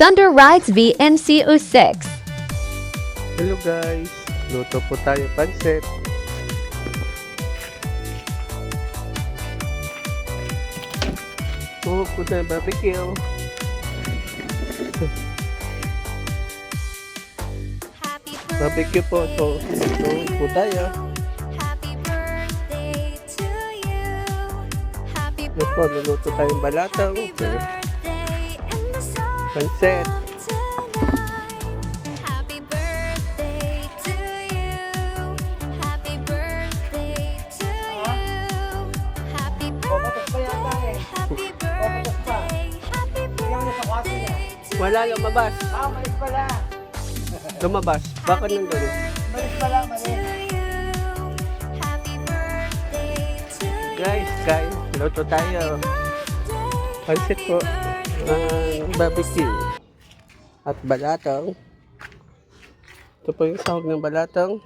Thunder Rides VNC06. Hello guys, luto po tayo pancit. Tuhog po tayo barbecue. Barbecue po ito. Tuhog po tayo. Ito po, luluto tayong balatang. Pancit. Wala, lumabas. Malis pala. Lumabas. Bakit nandun? Malis pala, malis. Guys, guys, luto tayo. Pancit po. Barbecue. At balatang. Ito po yung sahog ng balatang.